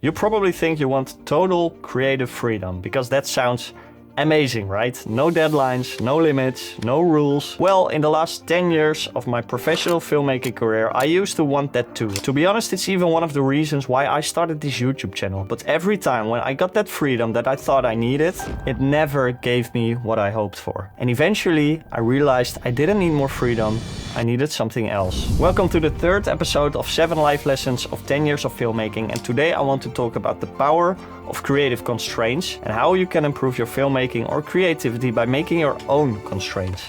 You probably think you want total creative freedom, because that sounds amazing, right? No deadlines, no limits, no rules. Well, in the last 10 years of my professional filmmaking career, I used to want that too. To be honest, it's even one of the reasons why I started this YouTube channel. But every time when I got that freedom that I thought I needed, it never gave me what I hoped for. And eventually, I realized I didn't need more freedom, I needed something else. Welcome to the third episode of 7 life lessons of 10 years of filmmaking, and today I want to talk about the power of creative constraints and how you can improve your filmmaking or creativity by making your own constraints.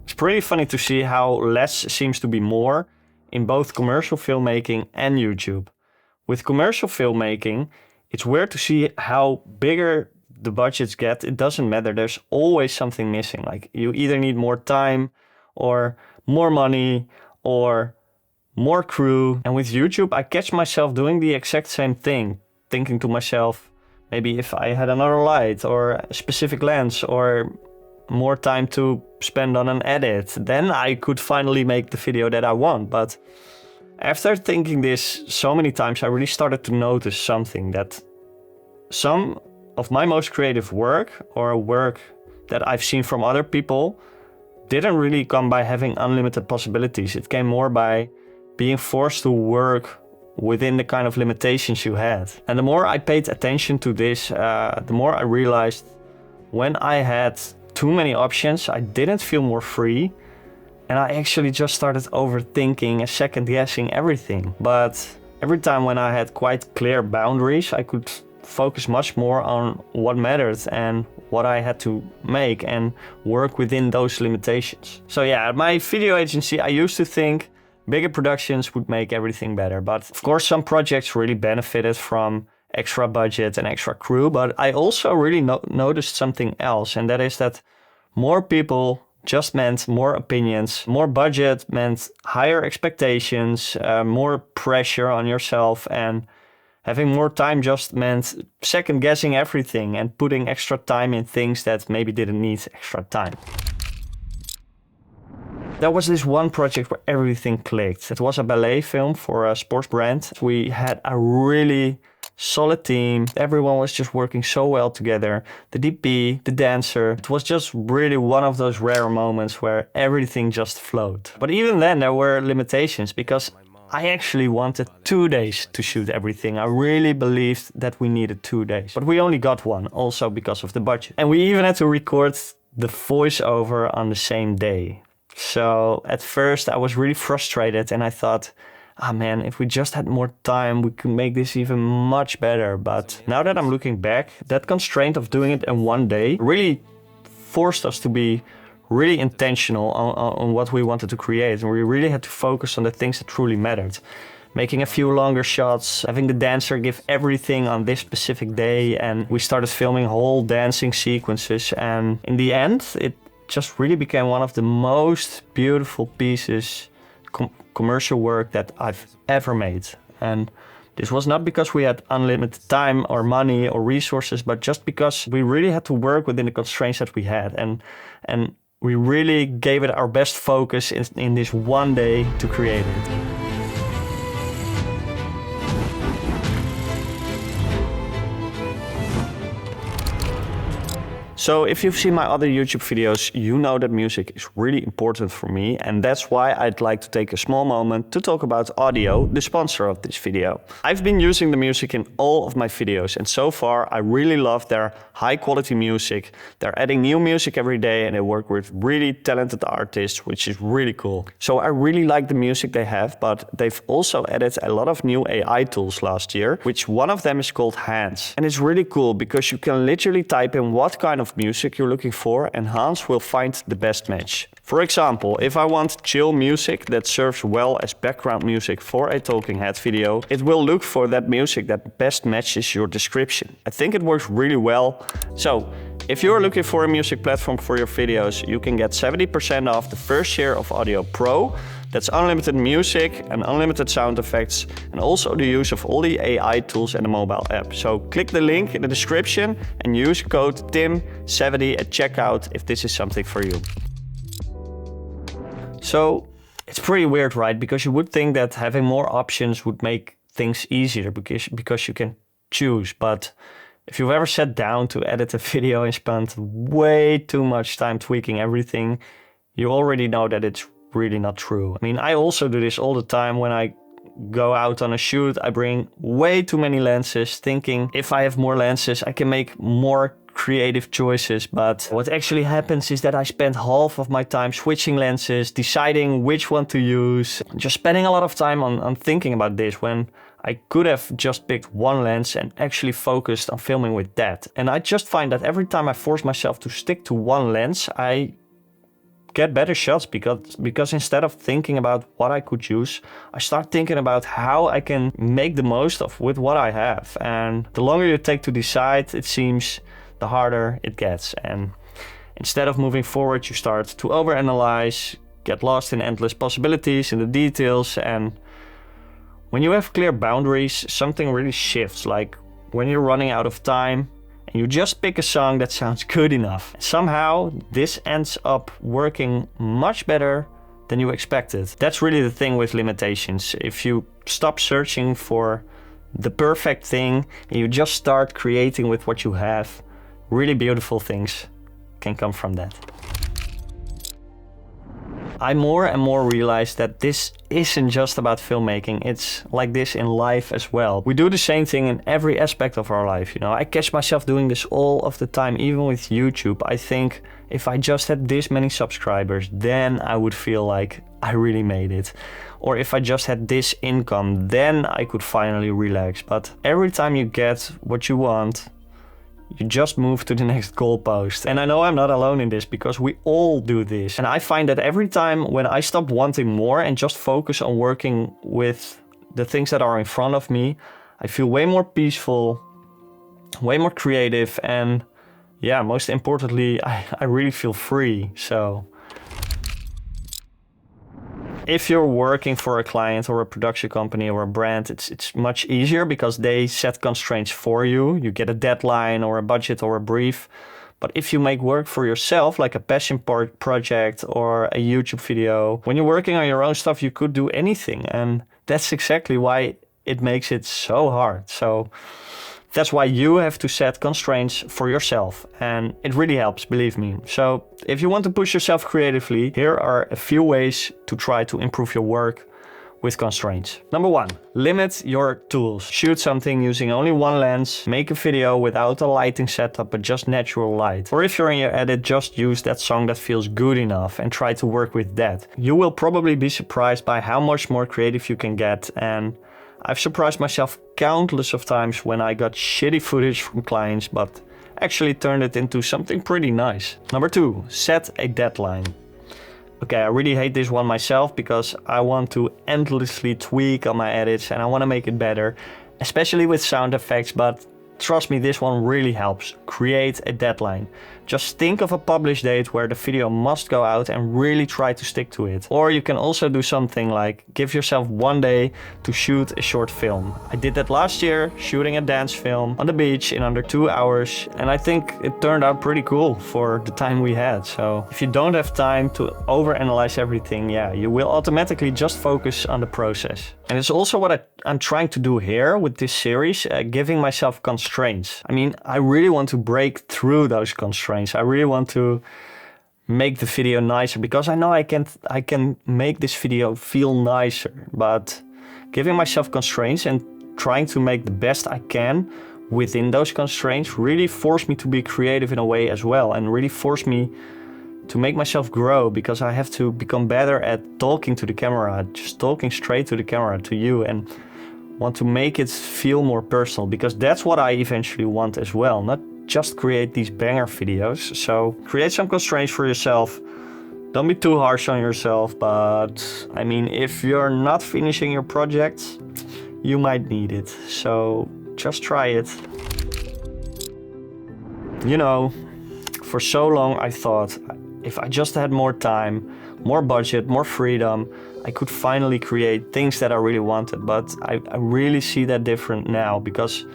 It's pretty funny to see how less seems to be more in both commercial filmmaking and YouTube. With commercial filmmaking, it's weird to see how bigger the budgets get. It doesn't matter, there's always something missing. Like, you either need more time or more money or more crew. And with YouTube, I catch myself doing the exact same thing, thinking to myself, maybe if I had another light or a specific lens or more time to spend on an edit, then I could finally make the video that I want. But after thinking this so many times, I really started to notice something, that some of my most creative work, or work that I've seen from other people, didn't really come by having unlimited possibilities. It came more by being forced to work within the kind of limitations you had. And the more I paid attention to this, the more I realized when I had too many options, I didn't feel more free. And I actually just started overthinking and second guessing everything. But every time when I had quite clear boundaries, I could focus much more on what mattered and what I had to make and work within those limitations. So yeah, at my video agency, I used to think bigger productions would make everything better. But of course, some projects really benefited from extra budget and extra crew. But I also really noticed something else, and that is that more people just meant more opinions. More budget meant higher expectations, more pressure on yourself, and having more time just meant second guessing everything and putting extra time in things that maybe didn't need extra time. There was this one project where everything clicked. It was a ballet film for a sports brand. We had a really solid team. Everyone was just working so well together. The DP, the dancer. It was just really one of those rare moments where everything just flowed. But even then there were limitations, because I actually wanted 2 days to shoot everything. I really believed that we needed 2 days. But we only got one, also because of the budget. And we even had to record the voiceover on the same day. So at first I was really frustrated, and I thought, man, if we just had more time, we could make this even much better. But now that I'm looking back, that constraint of doing it in 1 day really forced us to be really intentional on what we wanted to create. And we really had to focus on the things that truly mattered. Making a few longer shots, having the dancer give everything on this specific day. And we started filming whole dancing sequences. And in the end, it just really became one of the most beautiful pieces, commercial work that I've ever made. And this was not because we had unlimited time or money or resources, but just because we really had to work within the constraints that we had. And we really gave it our best focus in this 1 day to create it. So if you've seen my other YouTube videos, you know that music is really important for me, and that's why I'd like to take a small moment to talk about Audio, the sponsor of this video. I've been using the music in all of my videos, and so far I really love their high quality music. They're adding new music every day, and they work with really talented artists, which is really cool. So I really like the music they have, but they've also added a lot of new AI tools last year, which one of them is called Hans. And it's really cool because you can literally type in what kind of music you're looking for, and Hans will find the best match. For example, if I want chill music that serves well as background music for a talking head video, it will look for that music that best matches your description. I think it works really well. So if you're looking for a music platform for your videos, you can get 70% off the first year of Audio Pro. That's unlimited music and unlimited sound effects, and also the use of all the AI tools and the mobile app. So click the link in the description and use code TIM70 at checkout if this is something for you. So it's pretty weird, right? Because you would think that having more options would make things easier because you can choose. But if you've ever sat down to edit a video and spent way too much time tweaking everything, you already know that it's really not true. I mean, I also do this all the time when I go out on a shoot. I bring way too many lenses, thinking if I have more lenses, I can make more creative choices. But what actually happens is that I spend half of my time switching lenses, deciding which one to use, just spending a lot of time on thinking about this when I could have just picked one lens and actually focused on filming with that. And I just find that every time I force myself to stick to one lens, I get better shots because instead of thinking about what I could use, I start thinking about how I can make the most of with what I have. And the longer you take to decide, it seems, the harder it gets. And instead of moving forward, you start to overanalyze, get lost in endless possibilities, in the details. And when you have clear boundaries, something really shifts, like when you're running out of time and you just pick a song that sounds good enough. Somehow this ends up working much better than you expected. That's really the thing with limitations. If you stop searching for the perfect thing and you just start creating with what you have, really beautiful things can come from that. I more and more realize that this isn't just about filmmaking. It's like this in life as well. We do the same thing in every aspect of our life. You know, I catch myself doing this all of the time, even with YouTube. I think if I just had this many subscribers, then I would feel like I really made it. Or if I just had this income, then I could finally relax. But every time you get what you want, you just move to the next goalpost. And I know I'm not alone in this because we all do this. And I find that every time when I stop wanting more and just focus on working with the things that are in front of me, I feel way more peaceful, way more creative, and yeah, most importantly, I really feel free. So if you're working for a client or a production company or a brand, it's much easier because they set constraints for you. You get a deadline or a budget or a brief. But if you make work for yourself, like a passion project or a YouTube video, when you're working on your own stuff, you could do anything. And that's exactly why it makes it so hard. So that's why you have to set constraints for yourself. And it really helps, believe me. So if you want to push yourself creatively, here are a few ways to try to improve your work with constraints. Number 1, limit your tools. Shoot something using only one lens. Make a video without a lighting setup, but just natural light. Or if you're in your edit, just use that song that feels good enough and try to work with that. You will probably be surprised by how much more creative you can get. And I've surprised myself countless of times when I got shitty footage from clients, but actually turned it into something pretty nice. Number 2, set a deadline. Okay, I really hate this one myself because I want to endlessly tweak on my edits and I want to make it better, especially with sound effects, but trust me, this one really helps. Create a deadline. Just think of a publish date where the video must go out and really try to stick to it. Or you can also do something like give yourself one day to shoot a short film. I did that last year, shooting a dance film on the beach in under 2 hours. And I think it turned out pretty cool for the time we had. So if you don't have time to overanalyze everything, yeah, you will automatically just focus on the process. And it's also what I'm trying to do here with this series, giving myself constraints. I mean, I really want to break through those constraints. I really want to make the video nicer because I know I can make this video feel nicer. But giving myself constraints and trying to make the best I can within those constraints really forced me to be creative in a way as well, and really forced me to make myself grow because I have to become better at talking to the camera, just talking straight to the camera, to you, and want to make it feel more personal because that's what I eventually want as well, not just create these banger videos. So create some constraints for yourself. Don't be too harsh on yourself, but I mean, if you're not finishing your project, you might need it. So just try it. You know, for so long I thought if I just had more time, more budget, more freedom, I could finally create things that I really wanted. But I really see that different now because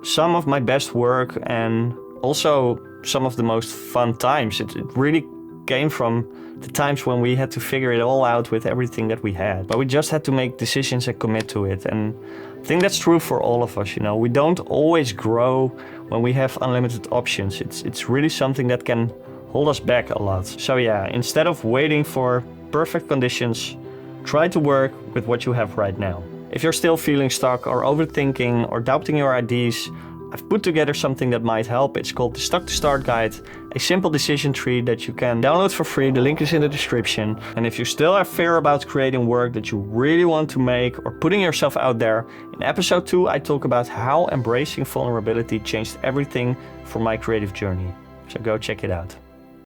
some of my best work and also some of the most fun times, it really came from the times when we had to figure it all out with everything that we had. But we just had to make decisions and commit to it. And I think that's true for all of us, you know. We don't always grow when we have unlimited options. It's really something that can hold us back a lot. So yeah, instead of waiting for perfect conditions, try to work with what you have right now. If you're still feeling stuck or overthinking or doubting your ideas, I've put together something that might help. It's called the Stuck to Start Guide, a simple decision tree that you can download for free. The link is in the description. And if you still have fear about creating work that you really want to make or putting yourself out there, in episode 2 I talk about how embracing vulnerability changed everything for my creative journey. So go check it out.